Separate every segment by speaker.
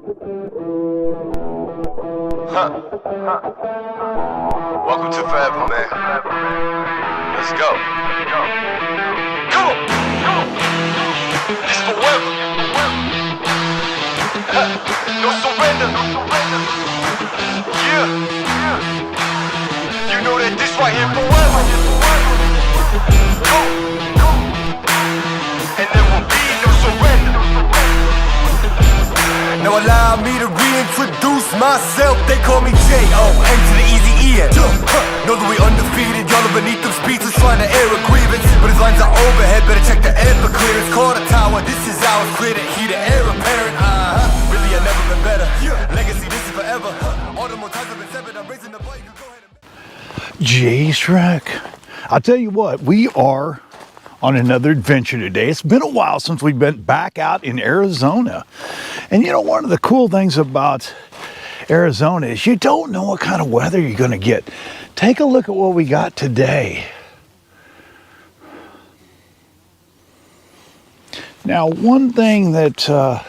Speaker 1: Welcome to forever, man. Let's go. Come on. This forever. No surrender. Yeah. You know that this right here forever. And there will be no surrender. Now allow me to reintroduce myself. They call me J.O.N. to the easy E-N. Know that we undefeated. Y'all are beneath them speeches trying to air a grievance, but his lines are overhead. Better check the air for clearance. Call the tower. This is ours. Clear the heat. The air apparent. Really, I've never been better. Legacy. This is forever. All the more times I've been severed. I'm raising the bar. You can go ahead and...
Speaker 2: J-Shrek. I'll tell you what, we are on another adventure today. It's been a while since we've been back out in Arizona. And you know, one of the cool things about Arizona is you don't know what kind of weather you're going to get. Take a look at what we got today. Now, one thing that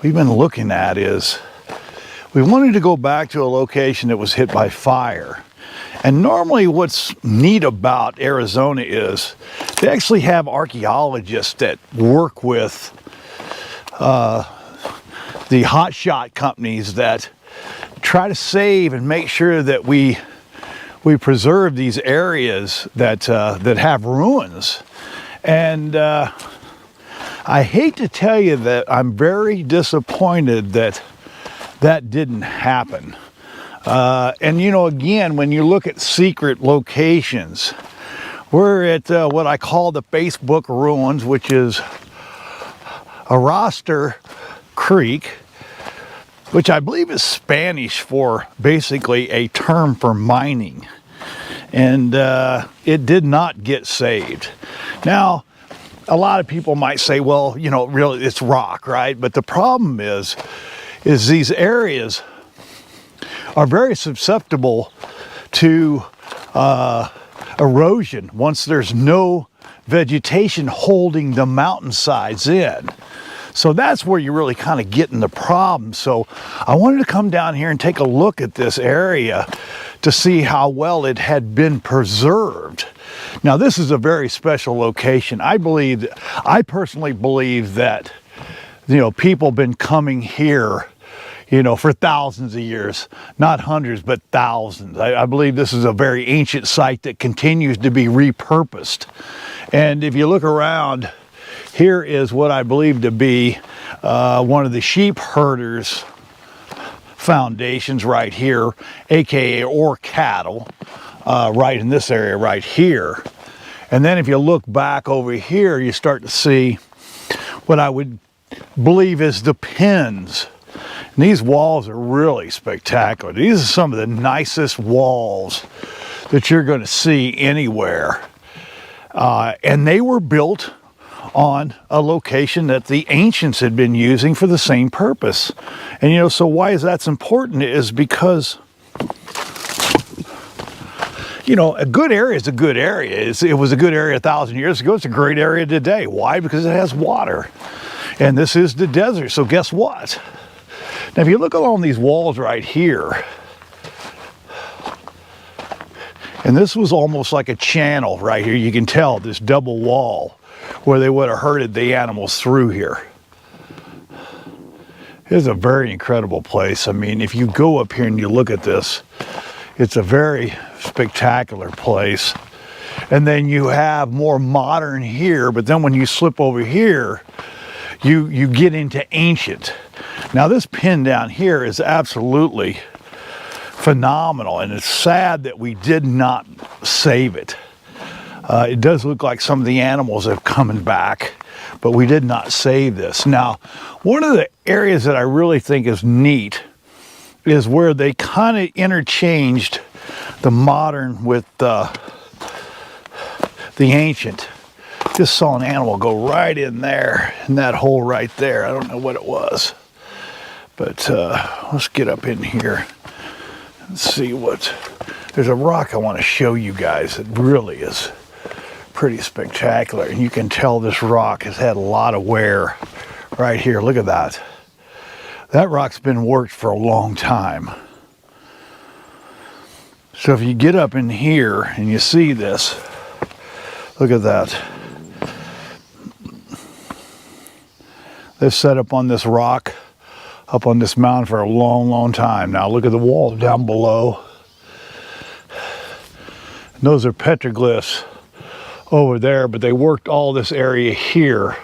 Speaker 2: we've been looking at is we wanted to go back to a location that was hit by fire. And normally what's neat about Arizona is they actually have archaeologists that work with the hotshot companies that try to save and make sure that we preserve these areas that have ruins. And I hate to tell you that I'm very disappointed that that didn't happen. And you know, again, when you look at secret locations, we're at what I call the Facebook ruins, which is ARRASTRE Creek, which I believe is Spanish for basically a term for mining. And it did not get saved. Now, a lot of people might say, well, you know, really it's rock, right? But the problem is these areas are very susceptible to erosion once there's no vegetation holding the mountainsides in. So that's where you're really kind of getting the problem. So I wanted to come down here and take a look at this area to see how well it had been preserved. Now, this is a very special location. I personally believe that, you know, people have been coming here, you know, for thousands of years, not hundreds, but thousands. I believe this is a very ancient site that continues to be repurposed. And if you look around, here is what I believe to be one of the sheep herders' foundations right here, aka or cattle, right in this area right here. And then if you look back over here, you start to see what I would believe is the pens. And these walls are really spectacular. These are some of the nicest walls that you're going to see anywhere. And they were built on a location that the ancients had been using for the same purpose. And you know, so why is that important is because, you know, a good area is a good area. It was a good area 1,000 years ago. It's a great area today. Why? Because it has water. And this is the desert. So guess what? Now, if you look along these walls right here, and this was almost like a channel right here. You can tell this double wall where they would have herded the animals through here. It's a very incredible place. I mean, if you go up here and you look at this, it's a very spectacular place. And then you have more modern here, but then when you slip over here, you get into ancient. Now, this pin down here is absolutely phenomenal, and it's sad that we did not save it. It does look like some of the animals are coming back, but we did not save this. Now, one of the areas that I really think is neat is where they kind of interchanged the modern with the ancient. Just saw an animal go right in there, in that hole right there. I don't know what it was. But let's get up in here and see what... There's a rock I want to show you guys that really is pretty spectacular. And you can tell this rock has had a lot of wear right here. Look at that. That rock's been worked for a long time. So if you get up in here and you see this, look at that. They've set up on this rock, up on this mountain for a long, long time. Now look at the wall down below. And those are petroglyphs over there, but they worked all this area here,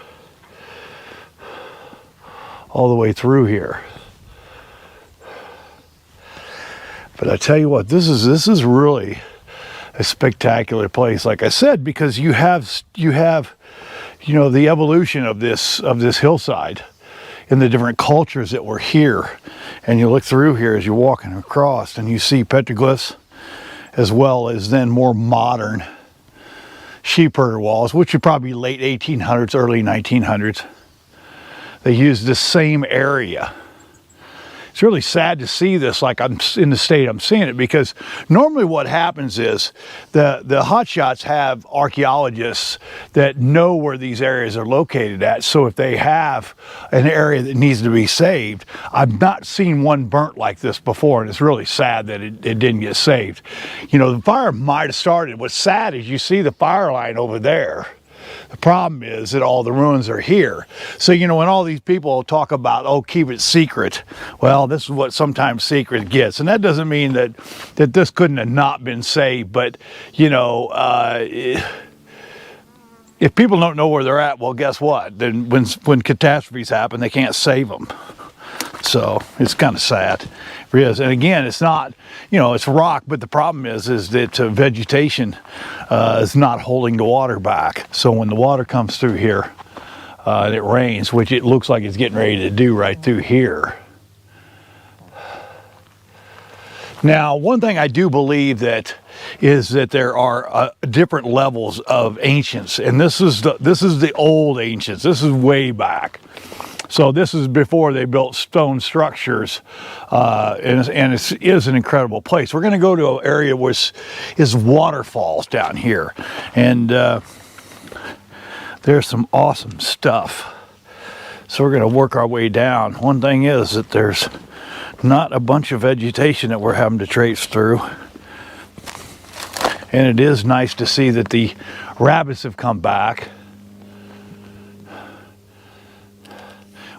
Speaker 2: all the way through here. But I tell you what, this is really a spectacular place, like I said, because you have you know, the evolution of this hillside and the different cultures that were here. And you look through here as you're walking across and you see petroglyphs, as well as then more modern sheep herder walls, which are probably late 1800s, early 1900s. They used the same area. It's really sad to see this, like I'm in the state I'm seeing it, because normally what happens is the hotshots have archaeologists that know where these areas are located at. So if they have an area that needs to be saved, I've not seen one burnt like this before, and it's really sad that it didn't get saved. You know, the fire might have started. What's sad is you see the fire line over there. The problem is that all the ruins are here. So, you know, when all these people talk about, oh, keep it secret, well, this is what sometimes secret gets. And that doesn't mean that this couldn't have not been saved. But, you know, if people don't know where they're at, well, guess what? Then when catastrophes happen, they can't save them. So it's kind of sad. It is. And again, it's not, you know, it's rock, but the problem is that vegetation is not holding the water back. So when the water comes through here and it rains, which it looks like it's getting ready to do right through here. Now, one thing I do believe that is that there are different levels of ancients, and this is the old ancients. This is way back. So this is before they built stone structures, and it is an incredible place. We're going to go to an area which is waterfalls down here, and there's some awesome stuff. So we're going to work our way down. One thing is that there's not a bunch of vegetation that we're having to traipse through, and it is nice to see that the rabbits have come back.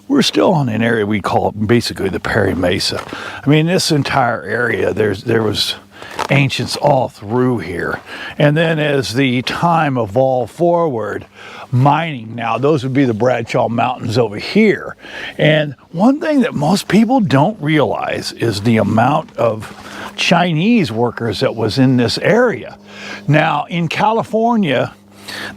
Speaker 2: We're still on an area we call basically the Perry Mesa. I mean, this entire area, there was ancients all through here. And then as the time evolved forward, mining now, those would be the Bradshaw Mountains over here. And one thing that most people don't realize is the amount of Chinese workers that was in this area. Now, in California,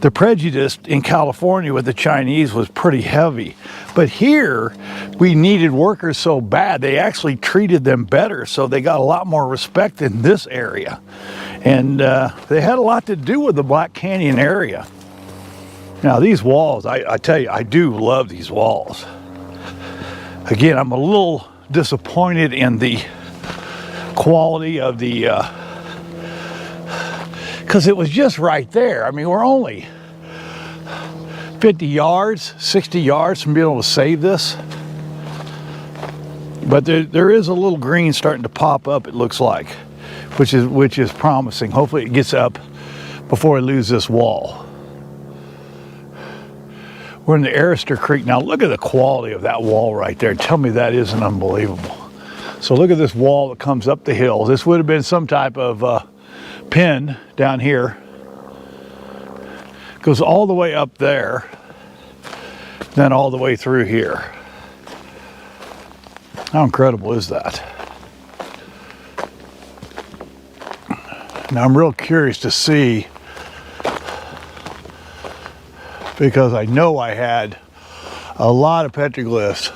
Speaker 2: the prejudice in California with the Chinese was pretty heavy. But here, we needed workers so bad, they actually treated them better, so they got a lot more respect in this area. And they had a lot to do with the Black Canyon area. Now, these walls, I tell you, I do love these walls. Again, I'm a little disappointed in the quality of the... because it was just right there. I mean, we're only 50 yards, 60 yards from being able to save this. But there is a little green starting to pop up, it looks like, which is promising. Hopefully it gets up before I lose this wall. We're in the ARRASTRE Creek. Now look at the quality of that wall right there. Tell me that isn't unbelievable. So look at this wall that comes up the hill. This would have been some type of pin down here. Goes all the way up there, then all the way through here. How incredible is that? Now I'm real curious to see, because I know I had a lot of petroglyphs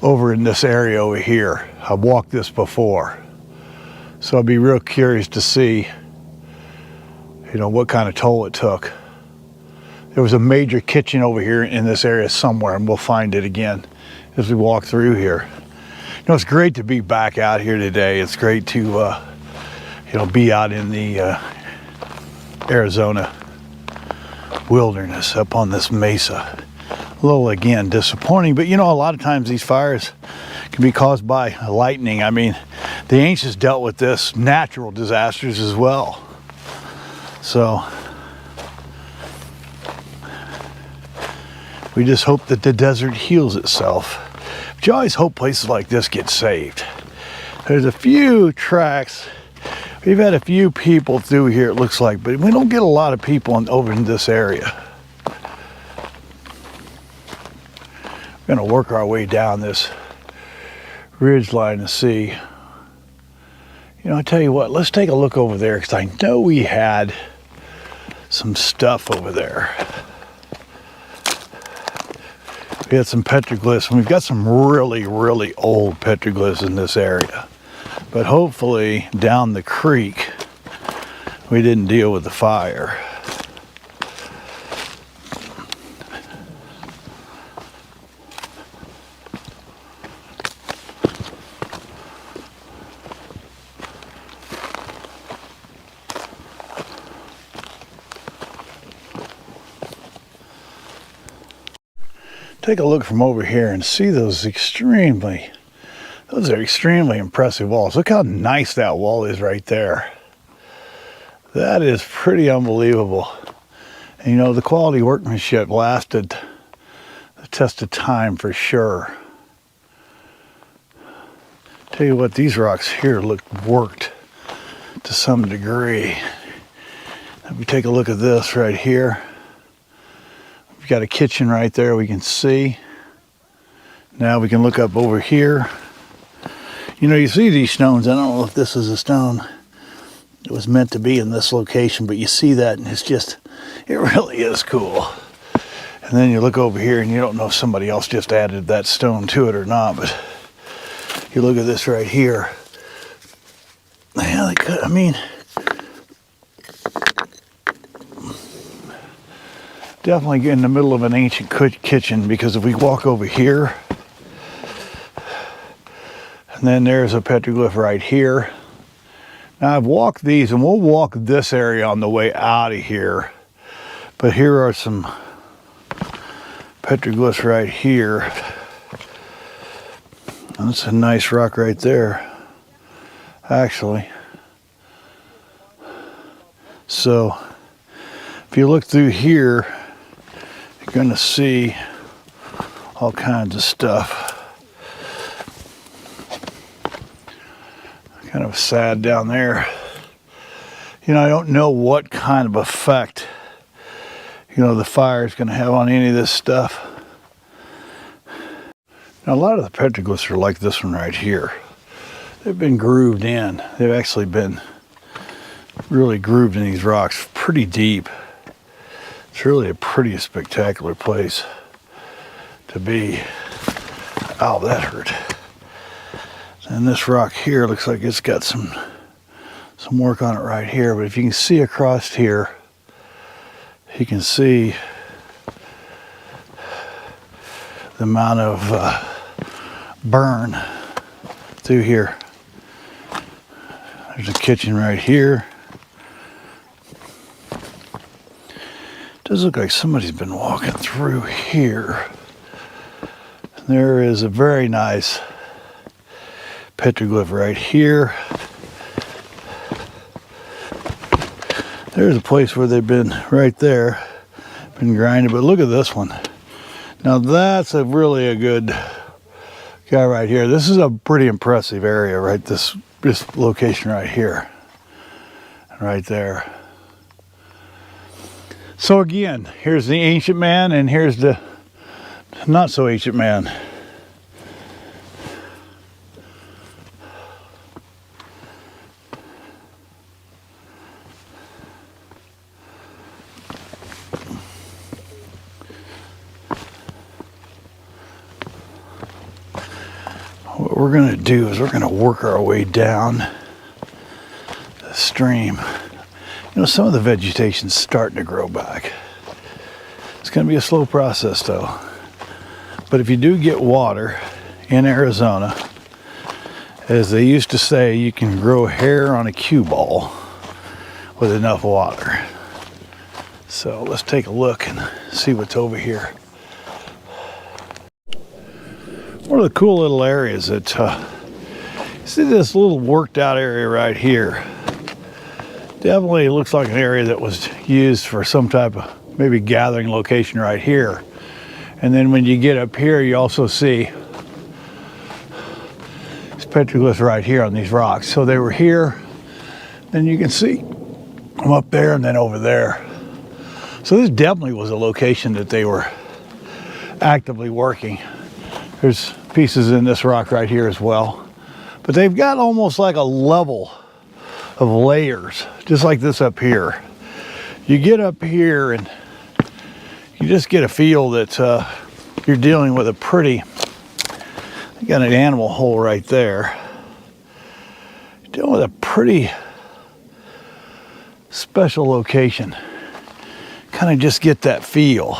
Speaker 2: over in this area over here. I've walked this before. So I'd be real curious to see, you know, what kind of toll it took. There was a major kitchen over here in this area somewhere, and we'll find it again as we walk through here. You know, it's great to be back out here today. It's great to, you know, be out in the Arizona wilderness up on this mesa. a little, again, disappointing. But you know, a lot of times these fires can be caused by lightning. I mean, the ancients dealt with this, natural disasters as well. So we just hope that the desert heals itself. But you always hope places like this get saved. There's a few tracks. We've had a few people through here, it looks like, but we don't get a lot of people over in this area. We're going to work our way down this ridge line to see. You know, I tell you what, let's take a look over there, because I know we had some stuff over there. We had some petroglyphs, and we've got some really, really old petroglyphs in this area. But hopefully down the creek, we didn't deal with the fire. Take a look from over here and see those are extremely impressive walls. Look how nice that wall is right there. That is pretty unbelievable. And you know, the quality workmanship lasted the test of time for sure. Tell you what, these rocks here look worked to some degree. If we take a look at this right here, we've got a kitchen right there we can see. Now we can look up over here. You know, you see these stones. I don't know if this is a stone that was meant to be in this location, but you see that and it's just, it really is cool. And then you look over here and you don't know if somebody else just added that stone to it or not, but you look at this right here. Yeah, they could, I mean, definitely in the middle of an ancient kitchen, because if we walk over here, and then there's a petroglyph right here. Now I've walked these, and we'll walk this area on the way out of here. But here are some petroglyphs right here. That's a nice rock right there, actually. So if you look through here, you're going to see all kinds of stuff. Kind of sad down there. You know, I don't know what kind of effect, you know, the fire is going to have on any of this stuff. Now, a lot of the petroglyphs are like this one right here. They've been grooved in. They've actually been really grooved in these rocks pretty deep. It's really a pretty spectacular place to be. Ow, that hurt. And this rock here looks like it's got some work on it right here. But if you can see across here, you can see the amount of burn through here. There's a kitchen right here. It does look like somebody's been walking through here. There is a very nice petroglyph right here. There's a place where they've been right there, been grinding, but look at this one. Now that's really a good guy right here. This is a pretty impressive area, right? This location right here, right there. So again, here's the ancient man and here's the not so ancient man. What we're going to do is we're going to work our way down the stream. You know, some of the vegetation's starting to grow back. It's going to be a slow process though. But if you do get water in Arizona, as they used to say, you can grow hair on a cue ball with enough water. So let's take a look and see what's over here. one of the cool little areas that, see this little worked out area right here. Definitely looks like an area that was used for some type of maybe gathering location right here. And then when you get up here, you also see petroglyphs right here on these rocks. So they were here, then you can see them up there and then over there. So this definitely was a location that they were actively working. There's pieces in this rock right here as well. But they've got almost like a level of layers, just like this up here. You get up here and you just get a feel that you're dealing with a pretty, you got an animal hole right there. You're dealing with a pretty special location. Kind of just get that feel.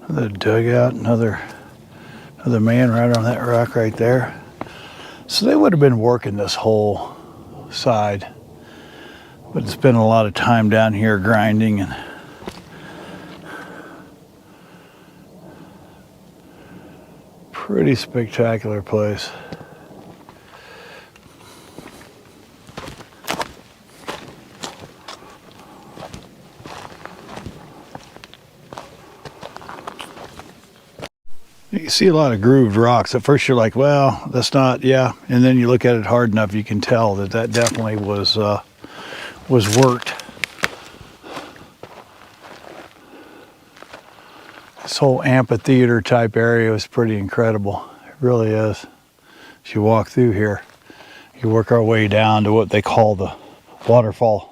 Speaker 2: Another dugout, another man right on that rock right there. So they would have been working this whole side, but spent a lot of time down here grinding and pretty spectacular place. You can see a lot of grooved rocks. At first you're like, well, that's not, yeah. And then you look at it hard enough, you can tell that that definitely was worked. This whole amphitheater type area was pretty incredible. It really is. As you walk through here, you work our way down to what they call the waterfall.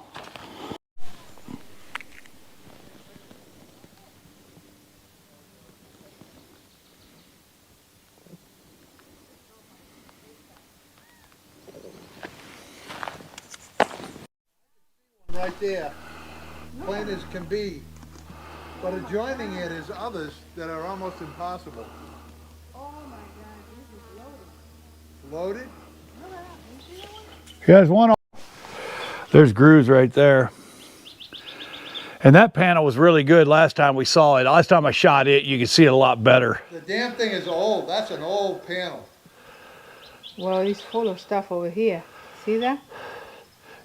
Speaker 3: Right there, plain as can be, but adjoining it is others that are almost impossible.
Speaker 4: Oh my God, this is loaded.
Speaker 3: Loaded?
Speaker 2: Here's one. There's grooves right there. And that panel was really good last time we saw it. Last time I shot it, you could see it a lot better.
Speaker 3: The damn thing is old. That's an old panel.
Speaker 4: Well, it's full of stuff over here. See that?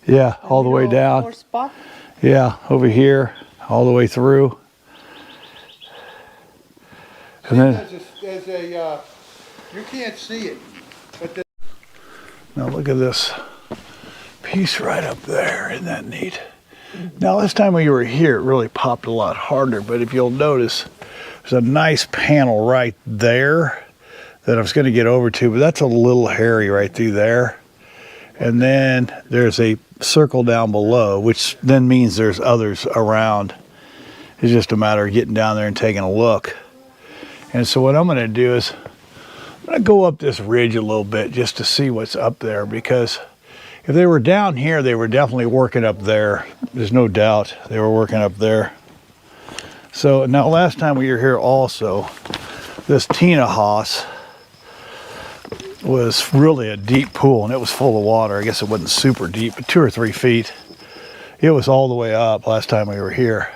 Speaker 2: Yeah, all the way
Speaker 4: little
Speaker 2: down.
Speaker 4: four spot.
Speaker 2: Yeah, over here, all the way through. And then,
Speaker 3: There's a you can't see it, but
Speaker 2: now look at this piece right up there. Isn't that neat? Now, last time we were here, it really popped a lot harder, but if you'll notice, there's a nice panel right there that I was going to get over to, but that's a little hairy right through there. And then there's a circle down below, which then means there's others around. It's just a matter of getting down there and taking a look. And so what I'm going to do is I'm going to go up this ridge a little bit just to see what's up there, because if they were down here, they were definitely working up there. There's no doubt they were working up there. So now last time we were here also, this Tina Haas was really a deep pool, and it was full of water. I guess it wasn't super deep, but 2 or 3 feet. It was all the way up last time we were here.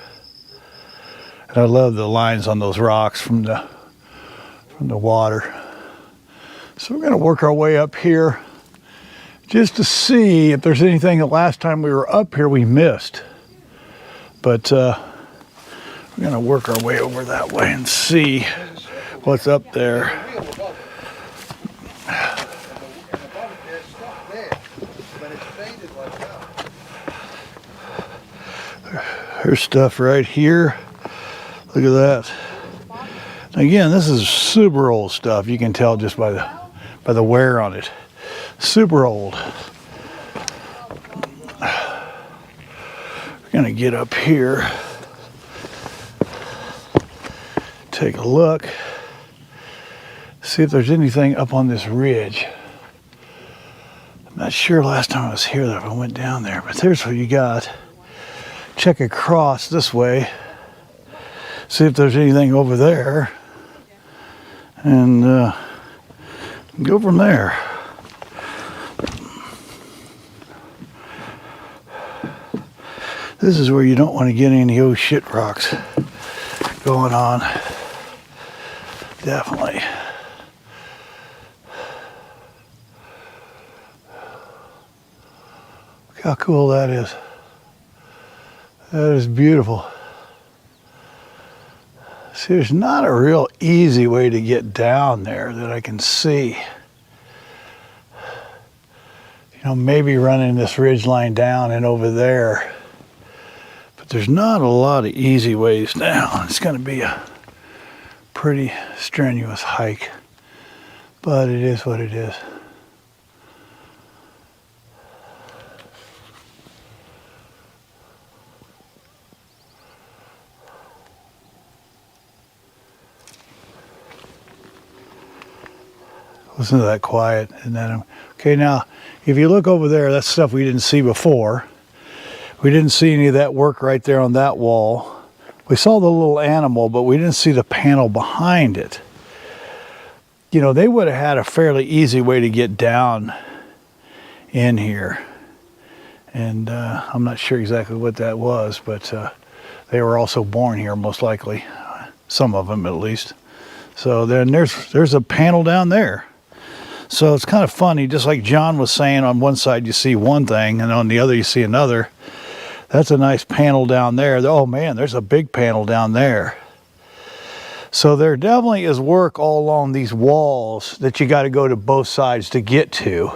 Speaker 2: And I love the lines on those rocks from the water. So we're going to work our way up here just to see if there's anything the last time we were up here we missed. But we're going to work our way over that way and see what's up there. There's stuff right here. Look at that. Again, this is super old stuff. You can tell just by the wear on it. Super old. We're gonna get up here, take a look, see if there's anything up on this ridge. I'm not sure last time I was here that I went down there, but there's what you got. Check across this way, see if there's anything over there, and Go from there. This is where you don't want to get any old shit rocks going on. Definitely. Look how cool that is. That is beautiful. See, there's not a real easy way to get down there that I can see. You know, maybe running this ridge line down and over there. But there's not a lot of easy ways down. It's going to be a pretty strenuous hike. But it is what it is. Listen to that quiet. And then, okay, now, if you look over there, that's stuff we didn't see before. We didn't see any of that work right there on that wall. We saw the little animal, but we didn't see the panel behind it. You know, they would have had a fairly easy way to get down in here. And I'm not sure exactly what that was, but they were also born here, most likely. Some of them, at least. So then there's a panel down there. So it's kind of funny, just like John was saying, on one side you see one thing and on the other you see another. That's a nice panel down there. Oh man, there's a big panel down there. So there definitely is work all along these walls that you got to go to both sides to get to.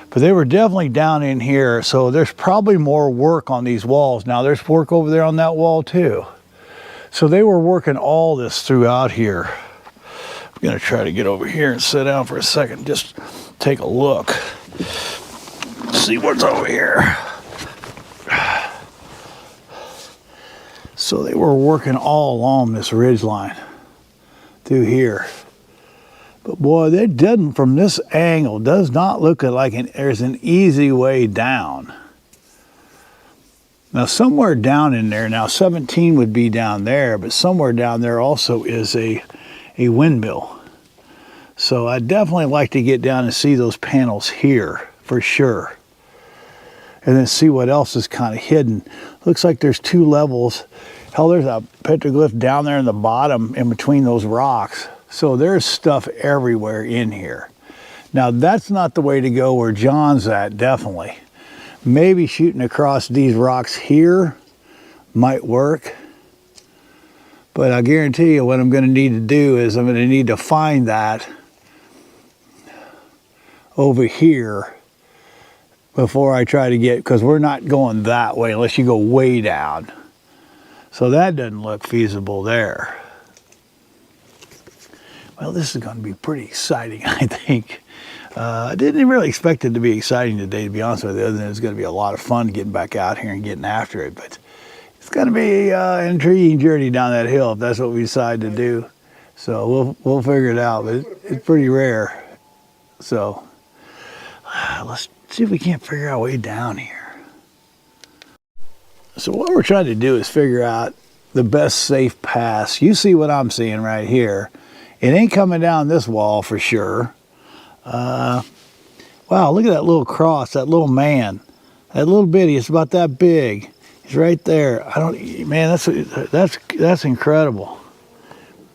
Speaker 2: But they were definitely down in here, so there's probably more work on these walls. Now there's work over there on that wall too. So they were working all this throughout here. I'm going to try to get over here and sit down for a second, just take a look, see what's over here. So they were working all along this ridge line through here. But boy, it doesn't, from this angle, does not look like there's an easy way down. Now somewhere down in there, now 17 would be down there, but somewhere down there also is a windmill. So I'd definitely like to get down and see those panels here for sure. And then see what else is kind of hidden. Looks like there's two levels. Hell, there's a petroglyph down there in the bottom in between those rocks. So there's stuff everywhere in here. Now that's not the way to go where John's at, definitely. Maybe shooting across these rocks here might work. But I guarantee you what I'm going to need to do is I'm going to need to find that over here before I try to get, because we're not going that way unless you go way down. So that doesn't look feasible there. Well, this is going to be pretty exciting, I think. I didn't really expect it to be exciting today, to be honest with you, other than it's going to be a lot of fun getting back out here and getting after it. But it's going to be an intriguing journey down that hill if that's what we decide to do. So we'll figure it out, but it's pretty rare. So let's see if we can't figure out a way down here. So what we're trying to do is figure out the best safe pass. You see what I'm seeing right here. It ain't coming down this wall for sure. Wow, look at that little cross, that little man. That little bitty, it's about that big. He's right there. Man, that's incredible.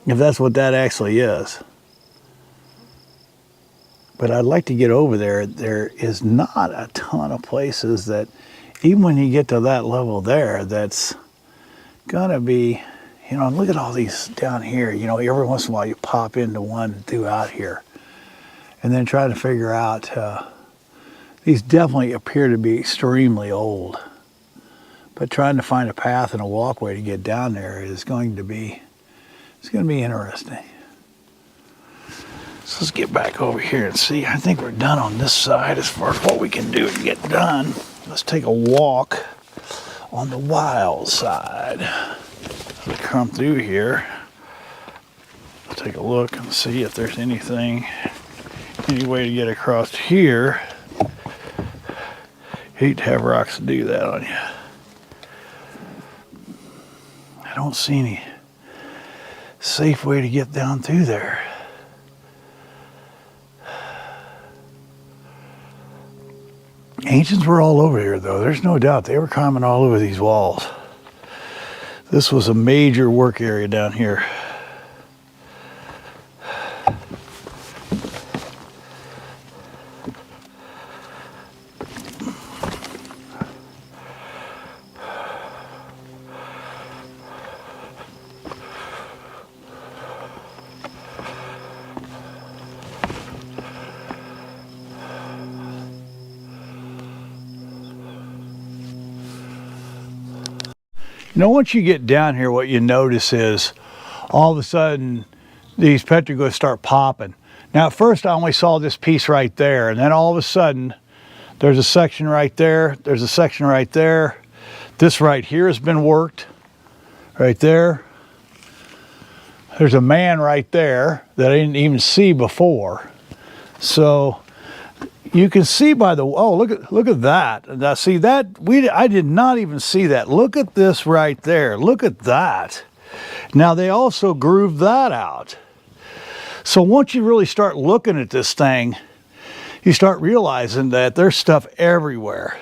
Speaker 2: If that's what that actually is. But I'd like to get over there. There is not a ton of places that, even when you get to that level there, that's gonna be, you know, look at all these down here. You know, every once in a while you pop into one throughout here. And then try to figure out, these definitely appear to be extremely old. But trying to find a path and a walkway to get down there is going to be, it's going to be interesting. So let's get back over here and see. I think we're done on this side as far as what we can do to get done. Let's take a walk on the wild side. As we come through here, we'll take a look and see if there's anything, any way to get across here. Hate to have rocks do that on you. I don't see any safe way to get down through there. Ancients were all over here though. There's no doubt they were climbing all over these walls. This was a major work area down here. You know, once you get down here, what you notice is all of a sudden these petroglyphs start popping. Now at first I only saw this piece right there, and then all of a sudden there's a section right there, there's a section right there. This right here has been worked, right there. There's a man right there that I didn't even see before. So you can see by the, oh, look at that. Now see that, I did not even see that. Look at this right there. Look at that. Now they also grooved that out. So once you really start looking at this thing, you start realizing that there's stuff everywhere.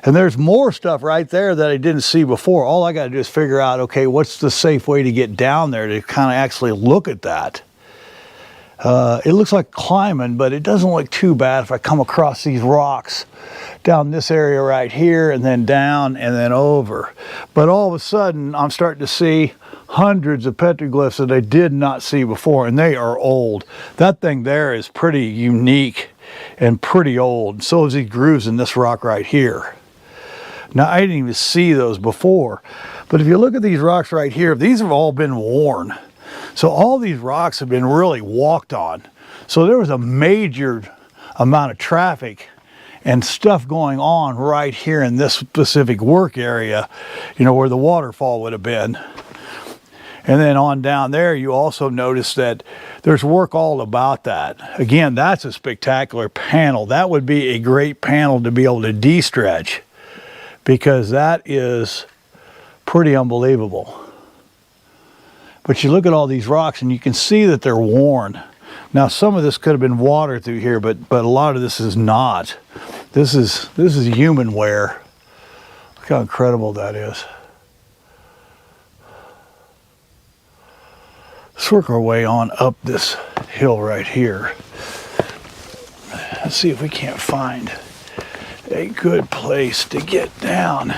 Speaker 2: And there's more stuff right there that I didn't see before. All I got to do is figure out, okay, what's the safe way to get down there to kind of actually look at that. It looks like climbing, but it doesn't look too bad if I come across these rocks down this area right here and then down and then over. But all of a sudden, I'm starting to see hundreds of petroglyphs that I did not see before, and they are old. That thing there is pretty unique and pretty old. So is these grooves in this rock right here. Now, I didn't even see those before, but if you look at these rocks right here, these have all been worn. So all these rocks have been really walked on. So there was a major amount of traffic and stuff going on right here in this specific work area, you know, where the waterfall would have been. And then on down there, you also notice that there's work all about that. Again, that's a spectacular panel. That would be a great panel to be able to de-stretch, because that is pretty unbelievable. But you look at all these rocks and you can see that they're worn. Now some of this could have been water through here, but a lot of this is not. This is human wear. Look how incredible that is. Let's work our way on up this hill right here. Let's see if we can't find a good place to get down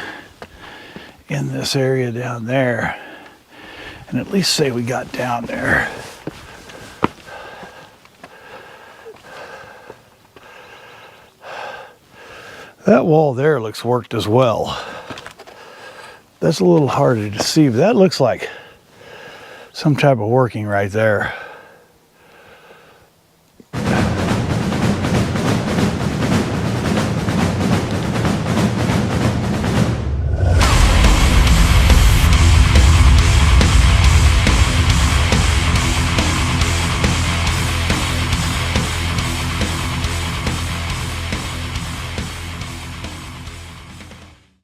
Speaker 2: in this area down there, and at least say we got down there. That wall there looks worked as well. That's a little harder to see, but that looks like some type of working right there.